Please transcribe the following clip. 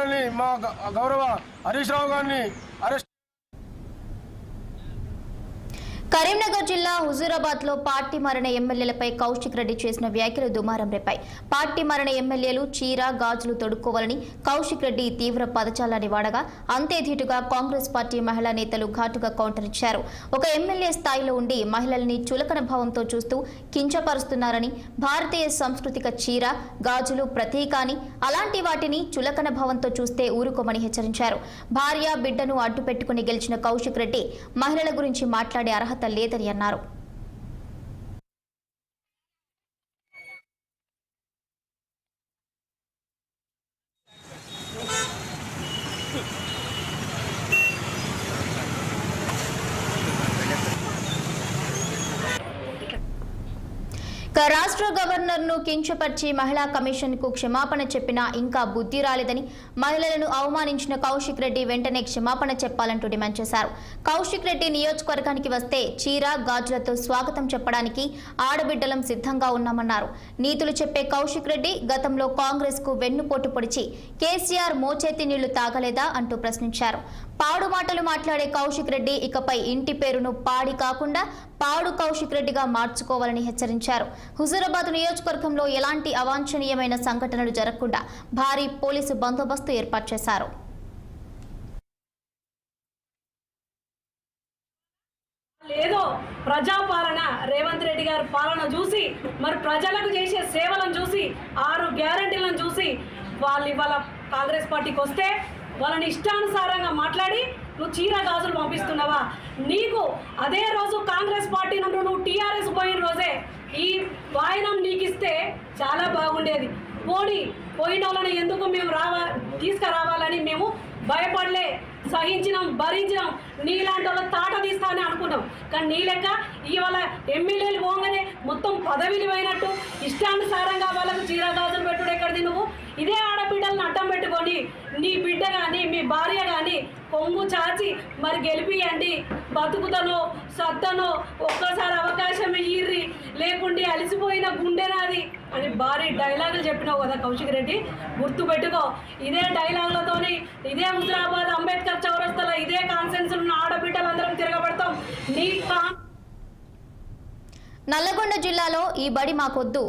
ఎమ్మెల్యేని మా గౌరవ హరీష్ రావు గారిని అరెస్ట్. కరీంనగర్ జిల్లా హుజూరాబాద్ లో పార్టీ మారిన ఎమ్మెల్యేలపై కౌశిక్ రెడ్డి చేసిన వ్యాఖ్యలు దుమారం రేపాయి. పార్టీ మారిన ఎమ్మెల్యేలు చీర గాజులు తొడుక్కోవాలని కౌశిక్ రెడ్డి తీవ్ర పదజాలాన్ని వాడగా అంతే ధీటుగా కాంగ్రెస్ పార్టీ మహిళా నేతలు ఘాటుగా కౌంటర్ ఇచ్చారు. ఒక ఎమ్మెల్యే స్థాయిలో ఉండి మహిళల్ని చులకన భావంతో చూస్తూ కించపరుస్తున్నారని, భారతీయ సాంస్కృతిక చీర గాజులు ప్రతీకాని, అలాంటి వాటిని చులకన భావంతో చూస్తే ఊరుకోమని హెచ్చరించారు. భార్య బిడ్డను అడ్డు పెట్టుకుని గెలిచిన కౌశిక్ రెడ్డి మహిళల గురించి మాట్లాడే అర్హత లేదని అన్నారు. రాష్ట్ర గవర్నర్ ను కించపరిచి మహిళా కమిషన్ కు క్షమాపణ చెప్పినా ఇంకా బుద్ధి రాలేదని, మహిళలను అవమానించిన కౌశిక్ రెడ్డి వెంటనే క్షమాపణ చెప్పాలంటూ డిమాండ్ చేశారు. కౌశిక్ రెడ్డి నియోజకవర్గానికి వస్తే చీర గాజులతో స్వాగతం చెప్పడానికి ఆడబిడ్డలం సిద్ధంగా ఉన్నామన్నారు. నీతులు చెప్పే కౌశిక్ రెడ్డి గతంలో కాంగ్రెస్ కు వెన్నుపోటు పొడిచి కేసీఆర్ మోచేతి నీళ్లు తాగలేదా అంటూ ప్రశ్నించారు. పాడు మాటలు మాట్లాడే కౌశిక్ రెడ్డి ఇకపై ఇంటి పేరును పాడి కాకుండా పాడు కౌశిక్ రెడ్డిగా మార్చుకోవాలని హెచ్చరించారు. హుజూరాబాద్ నియోజకవర్గంలో ఎలాంటి అవాంఛనీయమైన సంఘటనలు జరగకుండా భారీ పోలీసు బందోబస్తు ఏర్పాటు చేశారు. లేదో ప్రజాపాలన రేవంత్ రెడ్డి గారి పాలన చూసి, మరి ప్రజలకు చేసే సేవలను చూసి, 6 గ్యారంటీలను చూసి వాళ్ళు ఇవాళ కాంగ్రెస్ పార్టీకి వస్తే వాళ్ళని ఇష్టానుసారంగా మాట్లాడి నువ్వు చీర గాజులు పంపిస్తున్నావా? నీకు అదే రోజు కాంగ్రెస్ పార్టీ నుండి నువ్వు టీఆర్ఎస్ పోయిన రోజే ఈ వాయనం నీకు ఇస్తే చాలా బాగుండేది. పోయిన వాళ్ళని ఎందుకు మేము తీసుకురావాలని మేము భయపడలే, సహించినాం, భరించినాం. నీలాంటి వాళ్ళ తాట తీస్తానే అనుకున్నాం. కానీ నీ లెక్క ఇవాళ ఎమ్మెల్యేలు పోగానే మొత్తం పదవిలు పోయినట్టు ఇష్టానుసారంగా వాళ్ళకు చీర గాజులు పెట్టుడు ఎక్కడిది? నువ్వు ఇదే ఆడబిడ్డలను అడ్డం పెట్టుకొని నీ బిడ్డ కానీ మీ భార్య కానీ కొంగు చాచి మరి గెలిపియండి, బతుకుతనో సత్తనో ఒక్కసారి అవకాశం ఇయ్యిర్రి, లేకుంటే అలిసిపోయిన గుండెనాది అని భారీ డైలాగులు చెప్పినావు కదా కౌశిక్ రెడ్డి. గుర్తు పెట్టుకో, ఇదే డైలాగులతోని ఇదే హుజూరాబాద్ అంబేద్కర్ చౌరస్తాలో ఇదే కాన్సెన్స్ ఉన్న ఆడబిడ్డలందరం తిరగబడతాం. నీ నల్లగొండ జిల్లాలో ఈ బడి మాకొద్దు